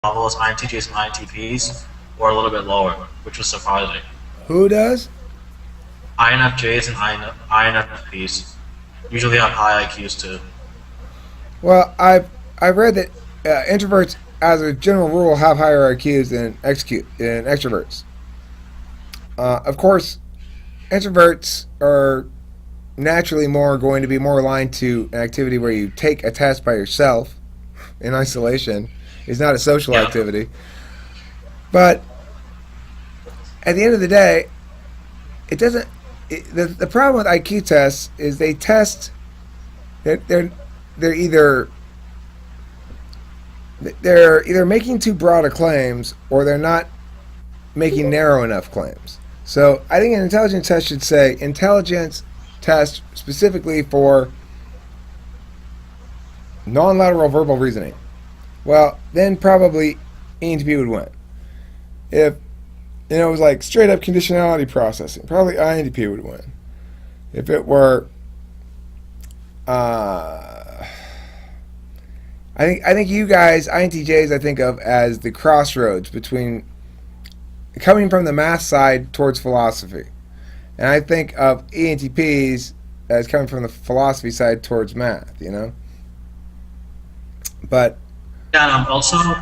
level as INTJs and INTPs, or a little bit lower, which was surprising. Who does? INFJs and INFPs usually have high IQs too. Well, I've read that introverts, as a general rule, have higher IQs than extroverts. Of course, introverts are naturally more going to be more aligned to an activity where you take a test by yourself in isolation. It's not a social Yeah, activity. But at the end of the day, it doesn't. The problem with IQ tests is they test. They're they're either they're either making too broad of claims or they're not making narrow enough claims. So I think an intelligence test should say intelligence test specifically for non-lateral verbal reasoning. Well, then probably ENTP would win. If it was like straight up conditionality processing, probably INTP would win. If it were, I think you guys INTJs I think of as the crossroads between coming from the math side towards philosophy, and I think of ENTPs as coming from the philosophy side towards math. But yeah, and I'm also hold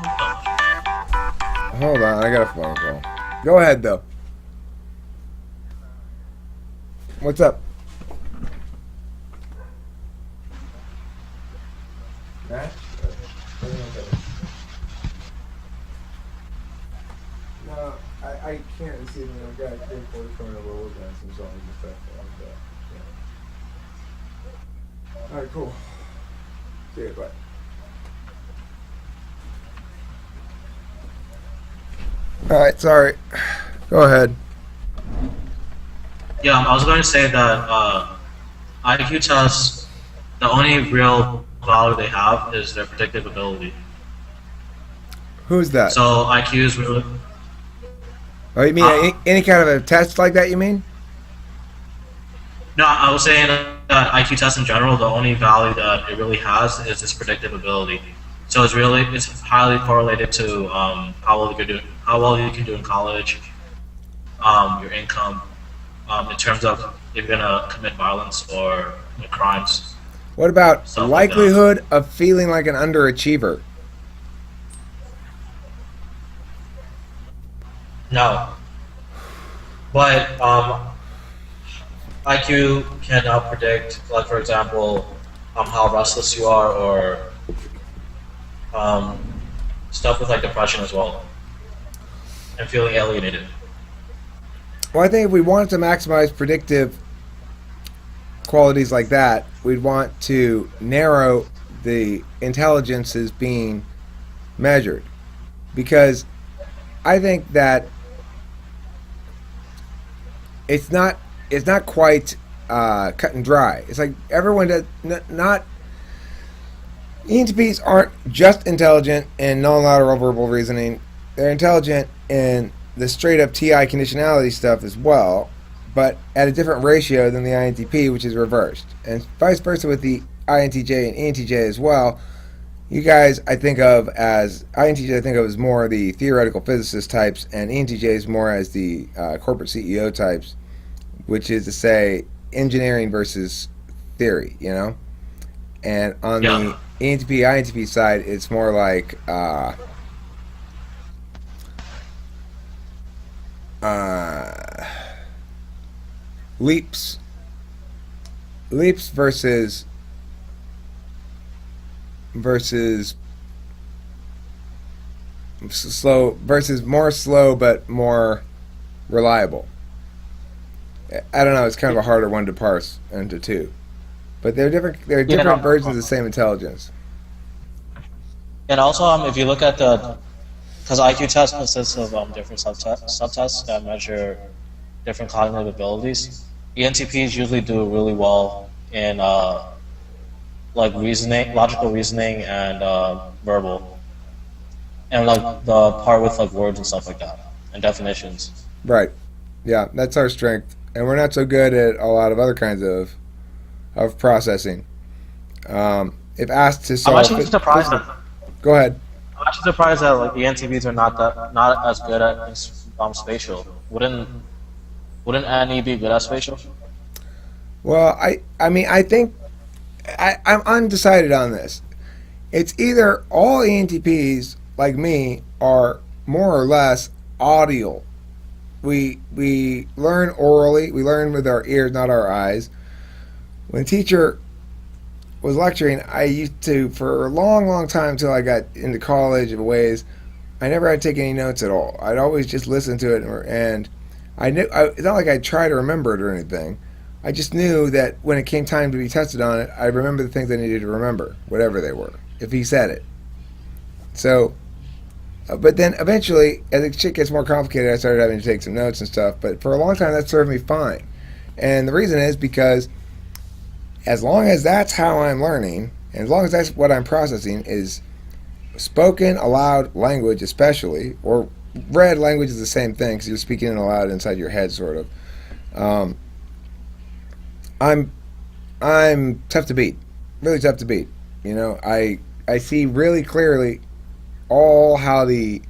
on, I got a phone call. Go ahead though. What's up? Matt? No, I can't see them. I've got a recorder coming over with us and so on and stuff like that. Yeah. Alright, cool. See you, bye. Alright, sorry. Go ahead. yeah, I was going to say that IQ tests, the only real value they have is their predictive ability. Who's that? So IQ is really Oh, you mean any kind of a test like that, you mean? no. I was saying that IQ tests in general, the only value that it really has is its predictive ability. So it's highly correlated to how well you can do in college, your income, in terms of if you're gonna commit violence or crimes, What about stuff like that. likelihood of feeling like an underachiever? No, but IQ can predict, like for example, how restless you are, or um, stuff with like depression as well, and feeling alienated. Well, I think if we wanted to maximize predictive qualities like that, we'd want to narrow the intelligences being measured. Because I think that it's not quite cut and dry. It's like everyone does not ENTPs aren't just intelligent in non-lateral verbal reasoning. They're intelligent in the straight up TI conditionality stuff as well, but at a different ratio than the INTP, which is reversed. And vice versa with the INTJ and ENTJ as well. You guys I think of as INTJ I think of as more the theoretical physicist types, and ENTJs more as the corporate CEO types, which is to say engineering versus theory. And on the Yeah, ENTP INTP side, it's more like uh, leaps, leaps versus slow versus more slow but more reliable. I don't know. It's kind of a harder one to parse into two, but they're different. They're yeah, different no. versions of the same intelligence. And also, if you look at because IQ test consists of different subtests that measure different cognitive abilities. ENTPs usually do really well in like reasoning, logical reasoning, and verbal, and like the part with like words and stuff like that, and definitions. Right. Yeah, that's our strength, and we're not so good at a lot of other kinds of processing. If asked to I'm solve, actually surprised that go ahead. actually surprised that like ENTPs are not as good at spatial. Wouldn't Annie be good at spatial? Well, I mean, I think I'm undecided on this. It's either all ENTPs like me are more or less audial. We learn orally. We learn with our ears, not our eyes. When a teacher was lecturing, I used to, for a long, long time until I got into college and ways, I never had to take any notes at all. I'd always just listen to it, and it's not like I try to remember it or anything. I just knew that when it came time to be tested on it, I remember the things I needed to remember, whatever they were, if he said it. So, but then eventually, as the shit gets more complicated, I started having to take some notes and stuff. But for a long time, that served me fine. And the reason is because as long as that's how I'm learning, and as long as that's what I'm processing, is spoken aloud language, especially, or read language is the same thing because you're speaking it aloud inside your head, sort of. Um, I'm I'm tough to beat, really tough to beat. You know, I see really clearly all how the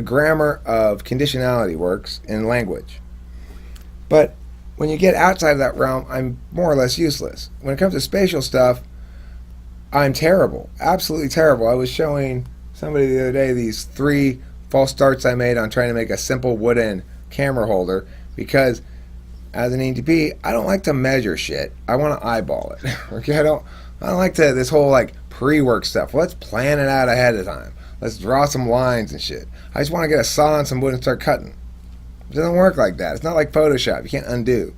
grammar of conditionality works in language. But when you get outside of that realm, I'm more or less useless. When it comes to spatial stuff, I'm terrible, absolutely terrible. I was showing somebody the other day these 3 false starts I made on trying to make a simple wooden camera holder because as an ENTP, I don't like to measure shit. I want to eyeball it. Okay, I don't like to this whole like pre-work stuff. Let's plan it out ahead of time. Let's draw some lines and shit. I just want to get a saw and some wood and start cutting. It doesn't work like that. It's not like Photoshop. You can't undo.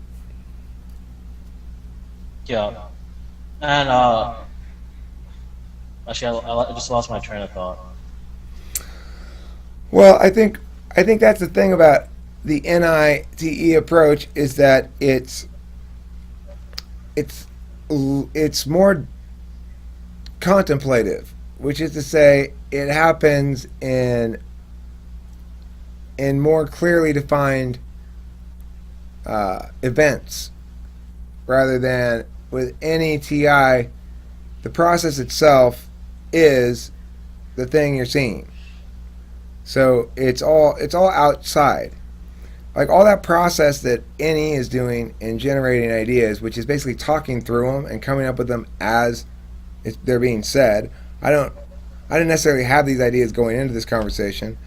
Yeah. And actually, I just lost my train of thought. Well, I think that's the thing about the NITE approach is that it's more contemplative, which is to say, it happens in more clearly defined events, rather than with any TI, the process itself is the thing you're seeing. So it's all outside. Like all that process that NE is doing in generating ideas, which is basically talking through them and coming up with them as they're being said. I didn't necessarily have these ideas going into this conversation.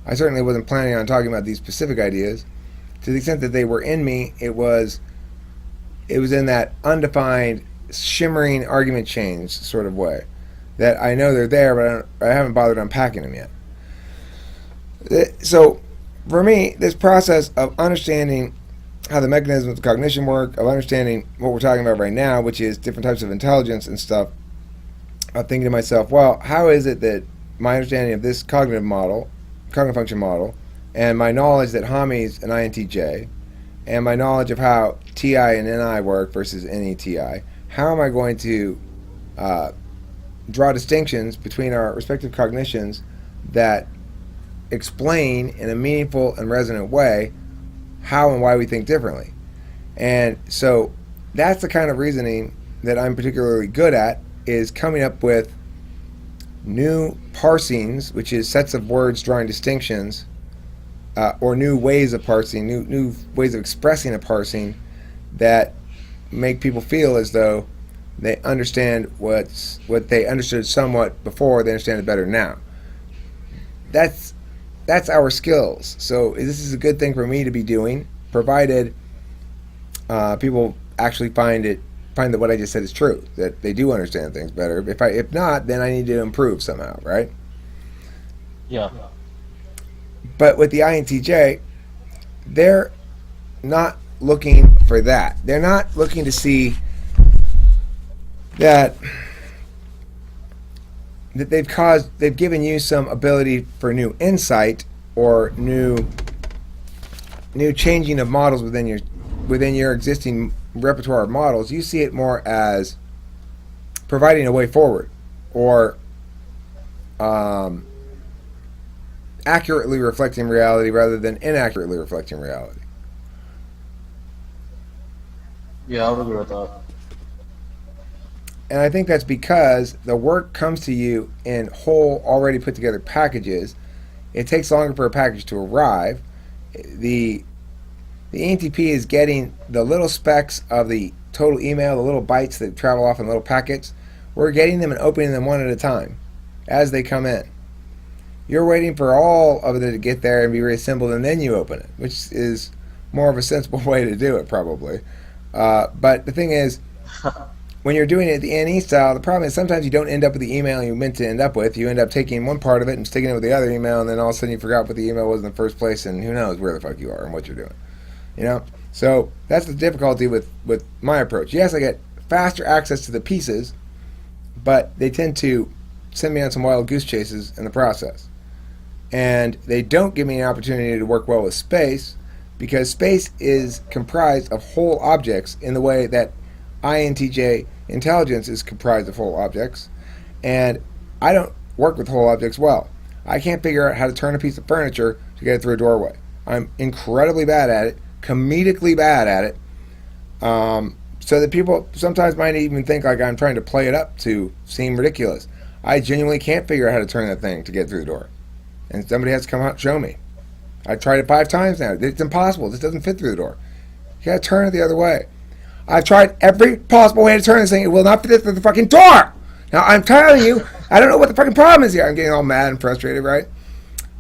I certainly wasn't planning on talking about these specific ideas. To the extent that they were in me, it was in that undefined, shimmering argument chains sort of way. That I know they're there, but I haven't bothered unpacking them yet. So, for me, this process of understanding how the mechanisms of cognition work, of understanding what we're talking about right now, which is different types of intelligence and stuff, I'm thinking to myself, well, how is it that my understanding of this cognitive function model, and my knowledge that Hami's an INTJ, and my knowledge of how TI and NI work versus NETI, how am I going to draw distinctions between our respective cognitions that explain in a meaningful and resonant way how and why we think differently? And so that's the kind of reasoning that I'm particularly good at, is coming up with new parsings, which is sets of words drawing distinctions, or new ways of parsing, new ways of expressing a parsing that make people feel as though they understand what they understood somewhat before, they understand it better now. That's our skills. So this is a good thing for me to be doing, provided people actually find that what I just said is true, that they do understand things better. If not, then I need to improve somehow, right? Yeah. But with the INTJ, they're not looking for that. They're not looking to see that they've given you some ability for new insight or new changing of models within your existing repertoire of models. You see it more as providing a way forward, or accurately reflecting reality rather than inaccurately reflecting reality. Yeah, I would agree with that. And I think that's because the work comes to you in whole, already put together packages. It takes longer for a package to arrive. The the ENTP is getting the little specks of the total email, the little bytes that travel off in little packets. We're getting them and opening them one at a time as they come in. You're waiting for all of it to get there and be reassembled, and then you open it, which is more of a sensible way to do it, probably. But the thing is, when you're doing it the NE style, the problem is sometimes you don't end up with the email you meant to end up with. You end up taking one part of it and sticking it with the other email, and then all of a sudden you forgot what the email was in the first place, and who knows where the fuck you are and what you're doing. You know? So that's the difficulty with my approach. Yes, I get faster access to the pieces, but they tend to send me on some wild goose chases in the process. And they don't give me an opportunity to work well with space, because space is comprised of whole objects in the way that INTJ intelligence is comprised of whole objects, and I don't work with whole objects well. I can't figure out how to turn a piece of furniture to get it through a doorway. I'm incredibly bad at it, comedically bad at it, so that people sometimes might even think like I'm trying to play it up to seem ridiculous. I genuinely can't figure out how to turn that thing to get through the door, and somebody has to come out and show me. I've tried it 5 times now. It's impossible. This doesn't fit through the door. You gotta turn it the other way. I've tried every possible way to turn this thing. It will not fit through the fucking door. Now, I'm telling you, I don't know what the fucking problem is here. I'm getting all mad and frustrated, right?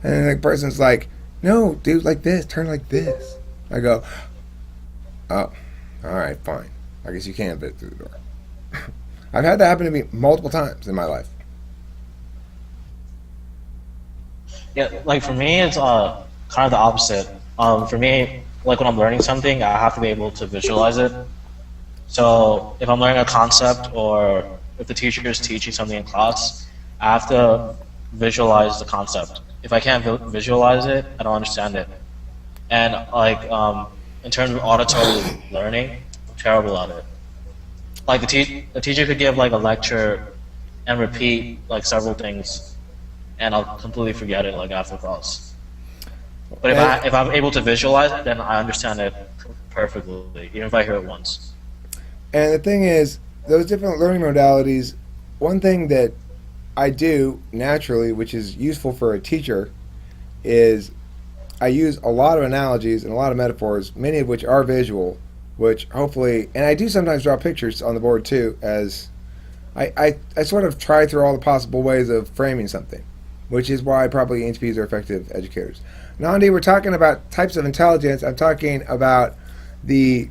And then the person's like, no, dude, like this. Turn like this. I go, oh, all right, fine. I guess you can fit through the door. I've had that happen to me multiple times in my life. Yeah, like for me, it's kind of the opposite. For me, like when I'm learning something, I have to be able to visualize it. So if I'm learning a concept, or if the teacher is teaching something in class, I have to visualize the concept. If I can't visualize it, I don't understand it. And like in terms of auditory learning, I'm terrible at it. Like the teacher could give like a lecture and repeat like several things, and I'll completely forget it like after class. But if I'm able to visualize it, then I understand it perfectly, even if I hear it once. And the thing is, those different learning modalities, one thing that I do naturally, which is useful for a teacher, is I use a lot of analogies and a lot of metaphors, many of which are visual, which hopefully, and I do sometimes draw pictures on the board too, as I sort of try through all the possible ways of framing something, which is why probably ENTPs are effective educators. Nandi, we're talking about types of intelligence. I'm talking about the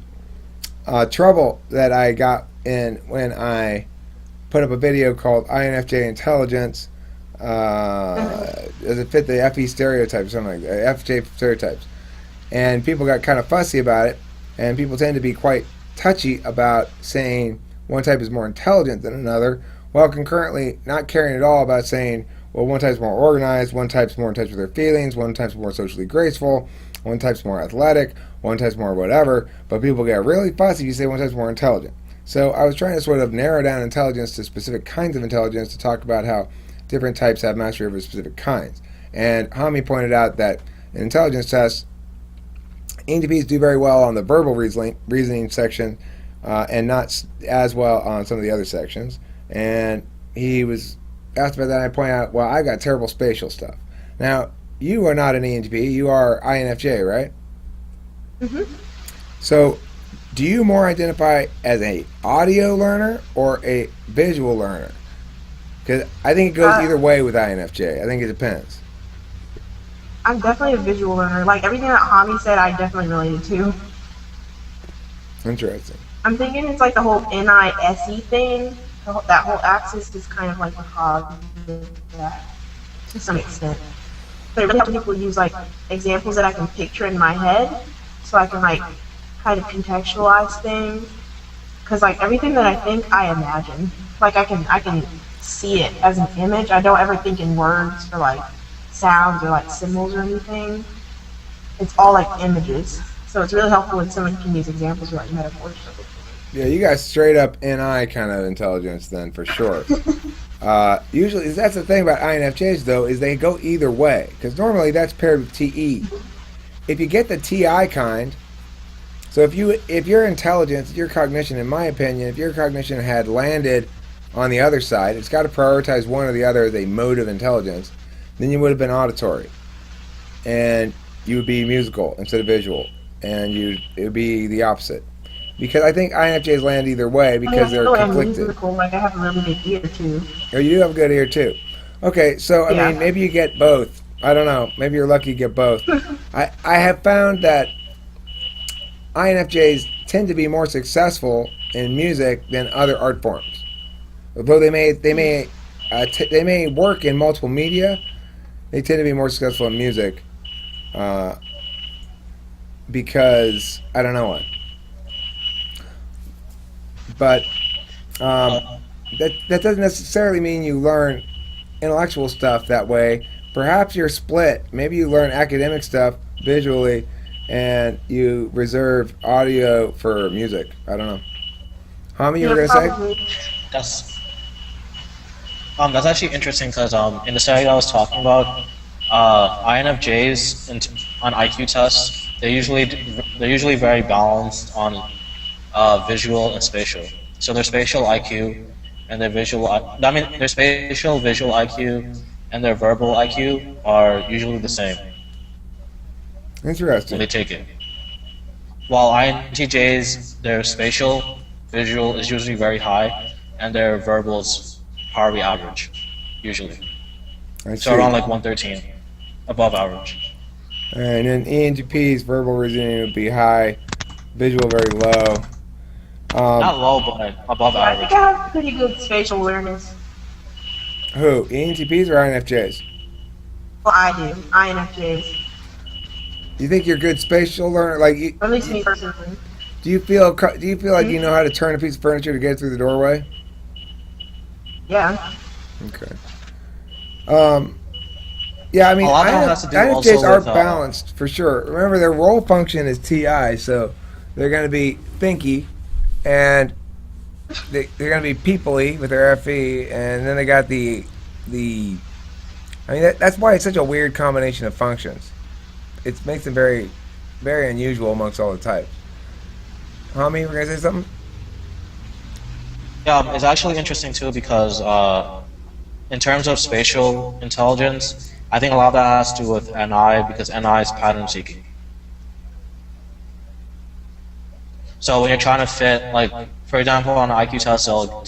trouble that I got in when I put up a video called INFJ Intelligence. Does it fit the FE stereotype or something like that? FJ stereotypes. And people got kind of fussy about it, and people tend to be quite touchy about saying one type is more intelligent than another, while concurrently not caring at all about saying, well, one type's more organized, one type's more in touch with their feelings, one type's more socially graceful, one type's more athletic, one type's more whatever, but people get really fussy if you say one type's more intelligent. So I was trying to sort of narrow down intelligence to specific kinds of intelligence to talk about how different types have mastery over specific kinds. And Hami pointed out that in intelligence tests, ENTPs do very well on the verbal reasoning section and not as well on some of the other sections. And he was asked about that, and I pointed out, well, I got terrible spatial stuff. Now, you are not an ENTP, you are INFJ, right? Mm-hmm. So, do you more identify as an audio learner or a visual learner? Because I think it goes either way with INFJ. I think it depends. I'm definitely a visual learner. Like everything that Hami said, I definitely related to. Interesting. I'm thinking it's like the whole NISE thing. That whole axis is kind of like a cognitive that to some extent. But it really helps people use like examples that I can picture in my head, so I can like kind of contextualize things. Because like everything that I think, I imagine. Like I can see it as an image. I don't ever think in words or like sounds or like symbols or anything. It's all like images. So it's really helpful when someone can use examples or like metaphors. Yeah, you guys straight up NI kind of intelligence then, for sure. Usually, that's the thing about INFJs though, is they go either way. Because normally that's paired with TE. If you get the TI kind, so if your intelligence, your cognition, in my opinion, if your cognition had landed on the other side. It's got to prioritize one or the other as a mode of intelligence. Then you would have been auditory, and you would be musical instead of visual, and it would be the opposite. Because I think INFJs land either way because they're conflicted. Musical, like I have a really good ear too. Oh, you do have a good ear too. Okay, so I mean, maybe you get both. I don't know. Maybe you're lucky you get both. I have found that INFJs tend to be more successful in music than other art forms. Although they may work in multiple media, they tend to be more successful in music because I don't know what. But that doesn't necessarily mean you learn intellectual stuff that way. Perhaps you're split. Maybe you learn academic stuff visually, and you reserve audio for music. I don't know. Hami, you were gonna say? That's actually interesting because in the study I was talking about, INFJs on IQ tests they're usually very balanced on visual and spatial. So their spatial IQ and their their spatial visual IQ and their verbal IQ are usually the same. Interesting. When they take it. While INTJs, their spatial visual is usually very high, and their verbal is probably average, usually. So around like 113, above average. And then ENTP's verbal reasoning would be high, visual very low. Not low, but above I average. think I have pretty good spatial awareness. Who? ENTPs or INFJs? Well, I do. INFJs. You think you're good spatial learner? Like, Or at least me personally. do you feel like you know how to turn a piece of furniture to get it through the doorway? Yeah. Okay. Yeah, I mean, A lot of that has to do also INFJs are with, balanced for sure. Remember, their role function is TI, so they're going to be thinky, and they're going to be people-y with their FE, and then they got the. I mean, that's why it's such a weird combination of functions. It makes them very, very unusual amongst all the types. Hami, we're going to say something? Yeah, it's actually interesting too because in terms of spatial intelligence, I think a lot of that has to do with NI because NI is pattern seeking. So when you're trying to fit, like, for example, on an IQ test, they'll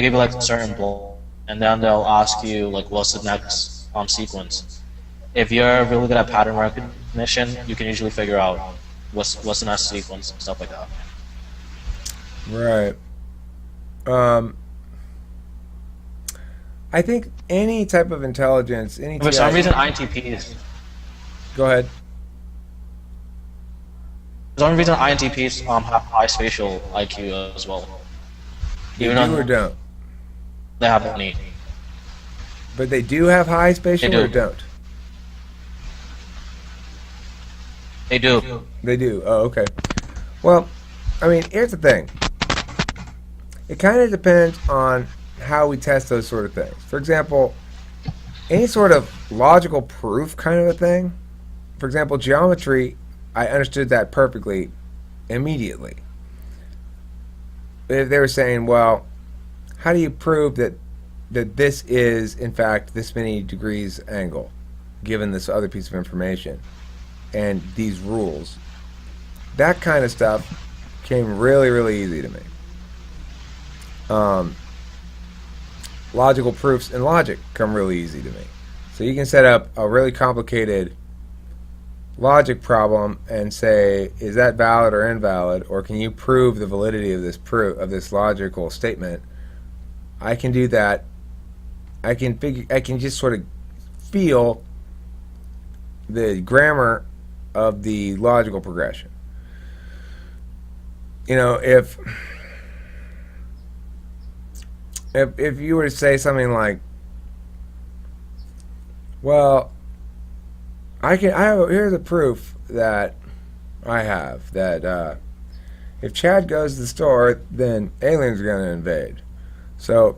give you like a certain block, and then they'll ask you like, what's the next sequence. If you're really good at pattern recognition, you can usually figure out what's the next sequence and stuff like that. Right. I think any type of intelligence, For some reason, INTPs. Go ahead. For some reason, INTPs have high spatial IQ as well. They do or don't? They have any. But they do have high spatial or don't? They do. They do. Oh, okay. Well, I mean, here's the thing. It kind of depends on how we test those sort of things. For example, any sort of logical proof kind of a thing. For example, geometry, I understood that perfectly immediately. If they were saying, well, how do you prove that this is, in fact, this many degrees angle, given this other piece of information and these rules? That kind of stuff came really, really easy to me. Logical proofs and logic come really easy to me. So you can set up a really complicated logic problem and say, is that valid or invalid, or can you prove the validity of this logical statement? I can do that. I can just sort of feel the grammar of the logical progression. You know, if you were to say something like, well, here's a proof that I have that if Chad goes to the store, then aliens are going to invade. So,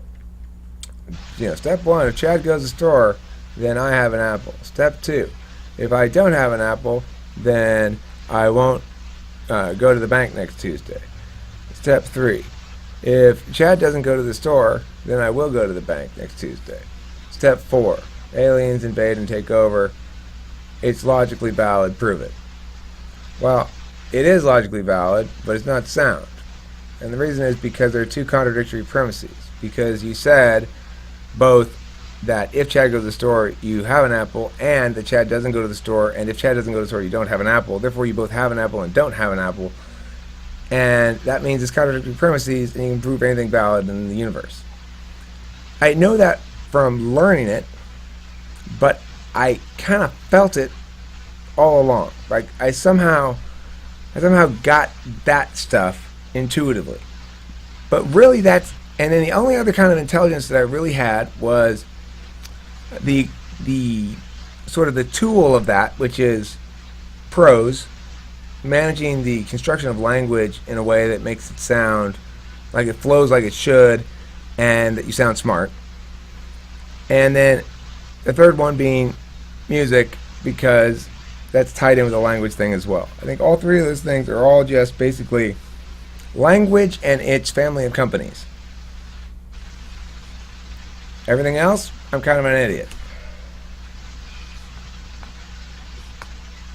you know, step one, if Chad goes to the store, then I have an apple. Step two, if I don't have an apple, then I won't go to the bank next Tuesday. Step three, If Chad doesn't go to the store, then I will go to the bank next Tuesday. Step 4. Aliens invade and take over. It's logically valid. Prove it. Well, it is logically valid, but it's not sound. And the reason is because there are two contradictory premises. Because you said both that if Chad goes to the store, you have an apple, and that Chad doesn't go to the store, and if Chad doesn't go to the store, you don't have an apple. Therefore, you both have an apple and don't have an apple. And that means it's contradictory premises, and you can prove anything valid in the universe. I know that from learning it, but I kind of felt it all along. Like I somehow got that stuff intuitively. But really and then the only other kind of intelligence that I really had was the sort of the tool of that, which is prose, managing the construction of language in a way that makes it sound like it flows like it should and that you sound smart. And then the third one being music, because that's tied in with the language thing as well. I think all three of those things are all just basically language and its family of companies. Everything else, I'm kind of an idiot.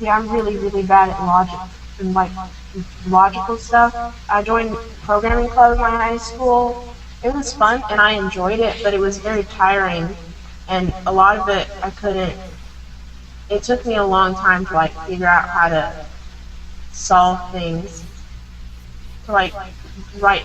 Yeah, I'm really, really bad at logic and like logical stuff. I joined programming club in my high school. It was fun and I enjoyed it, but it was very tiring. And a lot of it I couldn't. It took me a long time to like figure out how to solve things. To like write,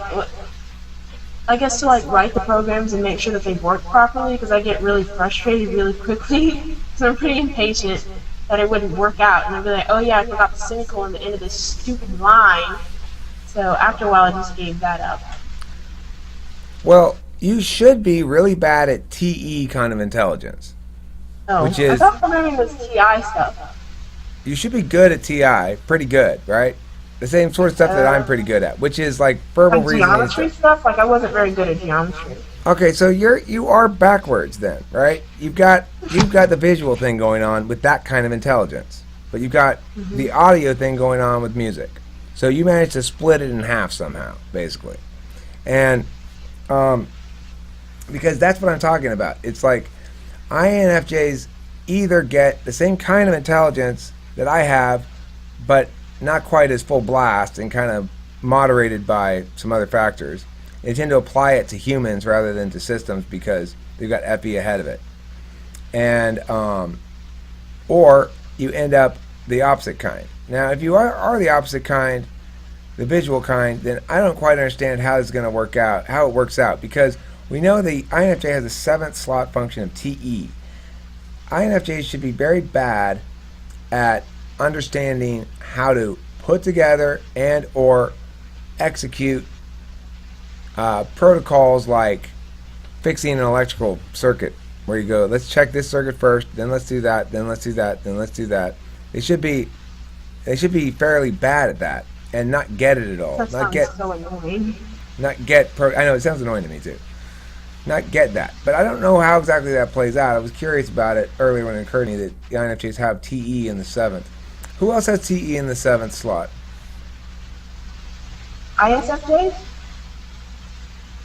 I guess to like write the programs and make sure that they work properly, because I get really frustrated really quickly. So I'm pretty impatient that it wouldn't work out, and I'd be like, oh yeah, I forgot the semicolon at the end of this stupid line. So after a while, I just gave that up. Well, you should be really bad at TE kind of intelligence. Oh, which is, I thought programming was TI stuff. You should be good at TI, pretty good, right? The same sort of stuff that I'm pretty good at, which is like verbal Like reasoning. geometry stuff? Like I wasn't very good at geometry. Okay, so you are backwards then, right? You've got the visual thing going on with that kind of intelligence, but you've got the audio thing going on with music. So you managed to split it in half somehow, basically, and because that's what I'm talking about. It's like INFJs either get the same kind of intelligence that I have, but not quite as full blast and kind of moderated by some other factors. They tend to apply it to humans rather than to systems because they've got FE ahead of it. And or you end up the opposite kind. Now, if you are the opposite kind, the visual kind, then I don't quite understand how it's going to work out, how it works out, because we know the INFJ has a 7th slot function of TE. INFJs should be very bad at understanding how to put together and or execute protocols like fixing an electrical circuit, where you go, let's check this circuit first, then let's do that, then let's do that, then let's do that. They should be fairly bad at that and not get it at all. That sounds so annoying. I know it sounds annoying to me too. Not get that, but I don't know how exactly that plays out. I was curious about it earlier when it occurred to me that the INFJs have TE in the 7th. Who else has TE in the 7th slot? ISFJs?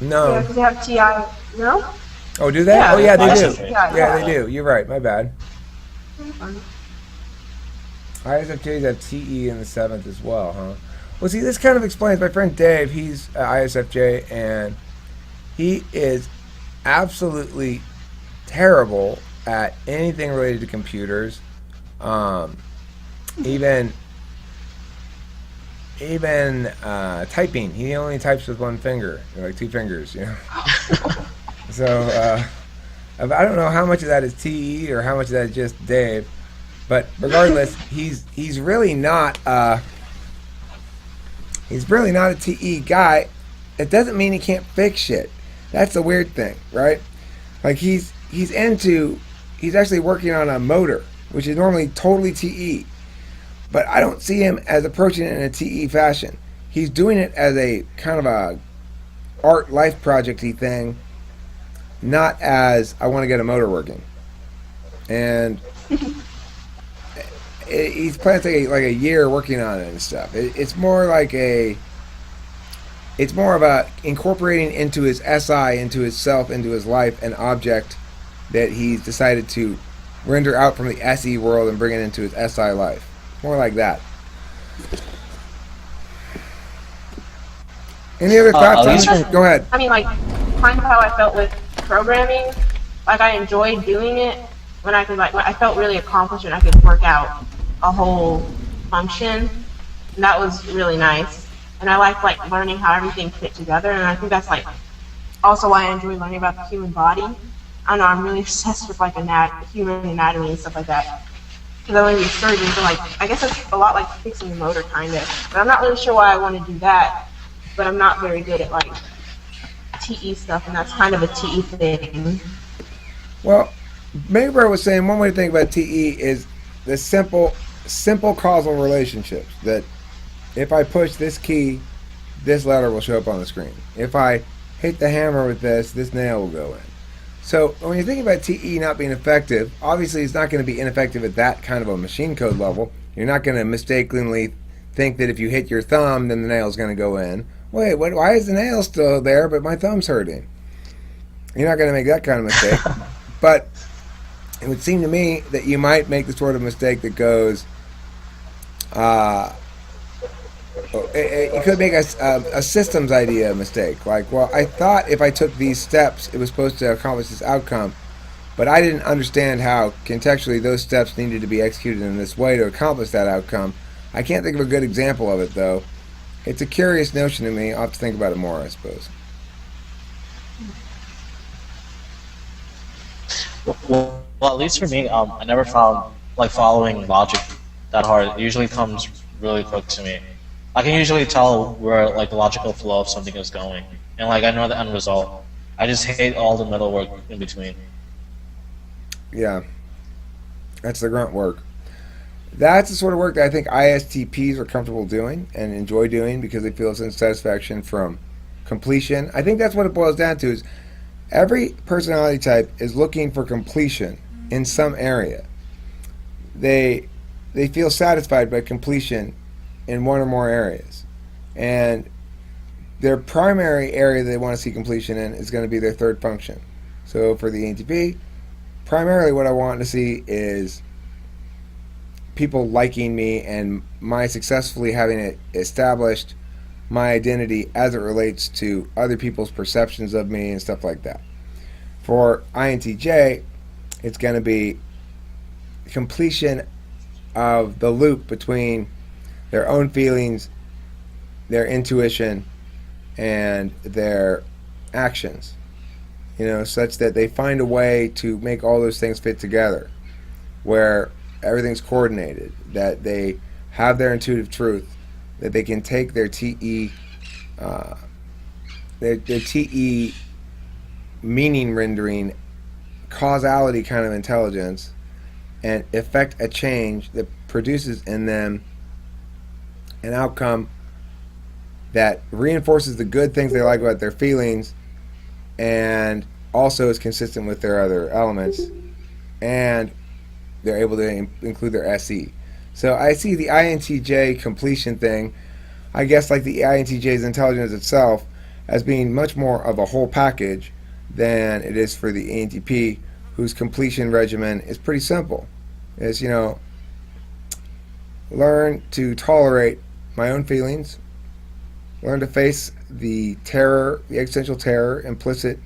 No. Yeah, because they have TI. No? Oh, do they? Yeah, oh, yeah, they do. ISFJ. Yeah, they do. You're right. My bad. Fun. ISFJs have TE in the 7th as well, huh? Well, see, this kind of explains. My friend Dave, he's ISFJ, and he is absolutely terrible at anything related to computers. Even typing. He only types with one finger, like 2 fingers, you know. So I don't know how much of that is TE or how much of that is just Dave, but regardless, he's really not a TE guy. It doesn't mean he can't fix shit. That's the weird thing, right? Like he's actually working on a motor, which is normally totally TE. But I don't see him as approaching it in a TE fashion. He's doing it as a kind of a art life project-y thing, not as I want to get a motor working. And he's planning to take like a year working on it and stuff. It's more like it's more about incorporating into his SI, into his self, into his life, an object that he's decided to render out from the SE world and bring it into his SI life. More like that. Any other thoughts on this? Go ahead. I mean, like, kind of how I felt with programming. Like, I enjoyed doing it when I could, like, I felt really accomplished when I could work out a whole function. And that was really nice. And I like learning how everything fit together. And I think that's, like, also why I enjoy learning about the human body. I don't know, I'm really obsessed with, like, human anatomy and stuff like that. Because I want to be a surgeon, so, like, I guess it's a lot like fixing the motor, kind of. But I'm not really sure why I want to do that. But I'm not very good at, like, TE stuff, and that's kind of a TE thing. Well, Mayberg was saying one way to think about TE is the simple causal relationships. That if I push this key, this letter will show up on the screen. If I hit the hammer with this nail will go in. So when you're thinking about TE not being effective, obviously it's not going to be ineffective at that kind of a machine code level. You're not going to mistakenly think that if you hit your thumb, then the nail's going to go in. Wait, why is the nail still there, but my thumb's hurting? You're not going to make that kind of mistake. But it would seem to me that you might make the sort of mistake that goes, you could make a systems idea mistake. Like, well, I thought if I took these steps, it was supposed to accomplish this outcome, but I didn't understand how contextually those steps needed to be executed in this way to accomplish that outcome. I can't think of a good example of it, though. It's a curious notion to me. I'll have to think about it more, I suppose. Well, at least for me, I never found like following logic that hard. It usually comes really quick to me. I can usually tell where like the logical flow of something is going, and like I know the end result. I just hate all the middle work in between. Yeah, that's the grunt work. That's the sort of work that I think ISTPs are comfortable doing and enjoy doing because they feel a sense of satisfaction from completion. I think that's what it boils down to is every personality type is looking for completion in some area. They feel satisfied by completion in one or more areas. And their primary area they want to see completion in is going to be their third function. So for the ENTP, primarily what I want to see is people liking me and my successfully having established my identity as it relates to other people's perceptions of me and stuff like that. For INTJ, it's going to be completion of the loop between their own feelings, their intuition, and their actions, such that they find a way to make all those things fit together, where everything's coordinated, that they have their intuitive truth, that they can take their TE meaning rendering causality kind of intelligence and effect a change that produces in them an outcome that reinforces the good things they like about their feelings and also is consistent with their other elements, and they're able to include their SE. So I see the INTJ completion thing, I guess like the INTJ's intelligence itself, as being much more of a whole package than it is for the ENTP, whose completion regimen is pretty simple. It's, learn to tolerate my own feelings, learn to face the terror, the existential terror implicit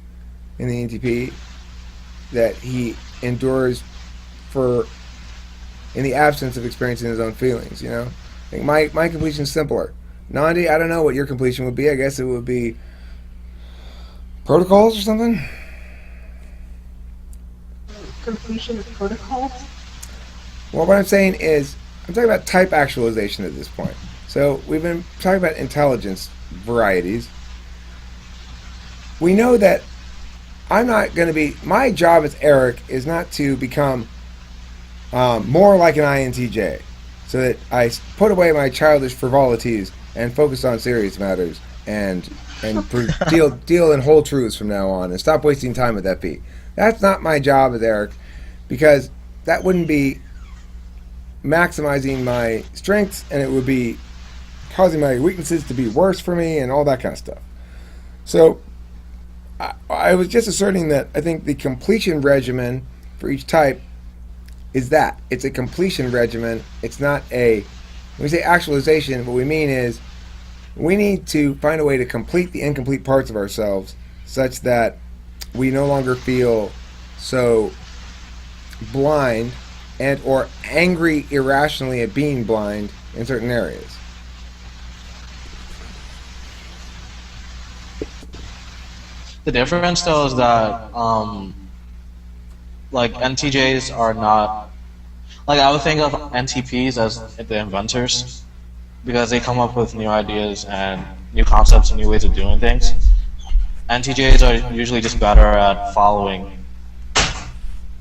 in the ENTP that he endures in the absence of experiencing his own feelings. I think my completion is simpler. Nandi, I don't know what your completion would be. I guess it would be protocols or something. Completion of protocols? Well, what I'm saying is, I'm talking about type actualization at this point. So we've been talking about intelligence varieties. We know that I'm not going to be, my job as Eric is not to become more like an INTJ, so that I put away my childish frivolities and focus on serious matters and deal in whole truths from now on and stop wasting time with FP. That's not my job as Eric, because that wouldn't be maximizing my strengths, and it would be causing my weaknesses to be worse for me, and all that kind of stuff. So I was just asserting that I think the completion regimen for each type is that. It's a completion regimen. It's not a, when we say actualization, what we mean is we need to find a way to complete the incomplete parts of ourselves such that we no longer feel so blind and or angry irrationally at being blind in certain areas. The difference though is that like NTJs are not, like I would think of NTPs as the inventors because they come up with new ideas and new concepts and new ways of doing things. NTJs are usually just better at following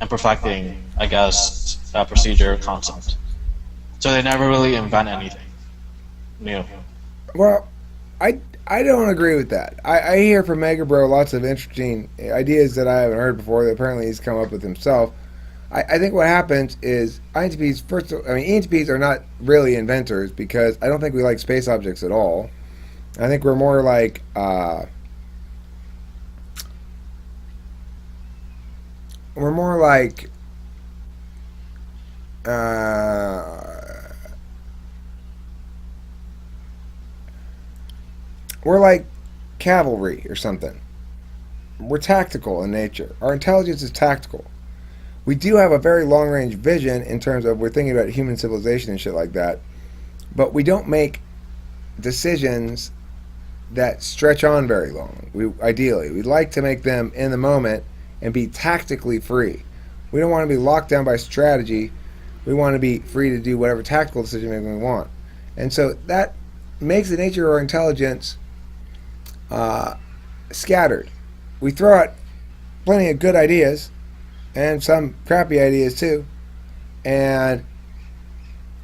and perfecting, I guess, that procedure concept. So they never really invent anything new. Well, I don't agree with that. I hear from Mega Bro lots of interesting ideas that I haven't heard before that apparently he's come up with himself. I think what happens is ENTPs, ENTPs are not really inventors because I don't think we like space objects at all. I think we're more like we're like cavalry or something. We're tactical in nature. Our intelligence is tactical. We do have a very long-range vision in terms of we're thinking about human civilization and shit like that, but we don't make decisions that stretch on very long. We'd like to make them in the moment and be tactically free. We don't want to be locked down by strategy. We want to be free to do whatever tactical decision making we want. And so that makes the nature of our intelligence scattered. We throw out plenty of good ideas and some crappy ideas too, and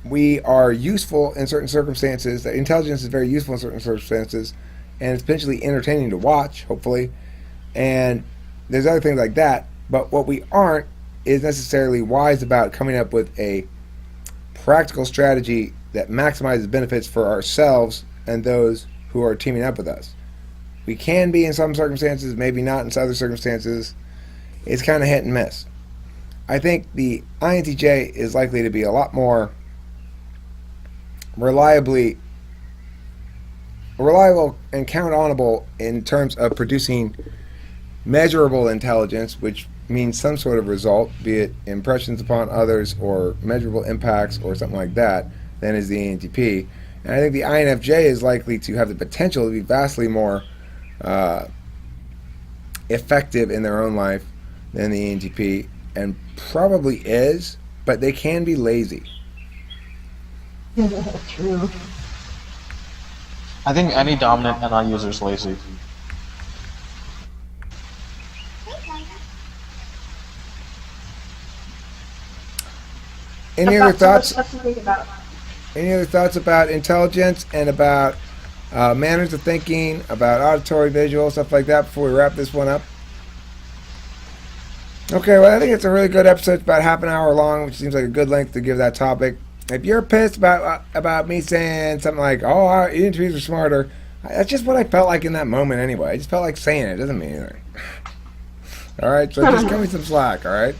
we are useful in certain circumstances. The intelligence is very useful in certain circumstances, and it's potentially entertaining to watch, hopefully, and there's other things like that. But what we aren't is necessarily wise about coming up with a practical strategy that maximizes benefits for ourselves and those who are teaming up with us. We can be in some circumstances, maybe not in some other circumstances. It's kind of hit and miss. I think the INTJ is likely to be a lot more reliable and count-onable in terms of producing measurable intelligence, which means some sort of result, be it impressions upon others or measurable impacts or something like that, than is the ENTP. And I think the INFJ is likely to have the potential to be vastly more effective in their own life than the ENTP, and probably is, but they can be lazy. True. I think any dominant NI user is lazy. Any I've other got so much thoughts? stuff to think about. Any other thoughts about intelligence and about manners of thinking, about auditory, visual, stuff like that before we wrap this one up? Okay, well, I think it's a really good episode. It's about half an hour long, which seems like a good length to give that topic. If you're pissed about me saying something like, "Oh, our ENTPs are smarter," that's just what I felt like in that moment anyway. I just felt like saying it. It doesn't mean anything. All right, so just give me some slack, all right?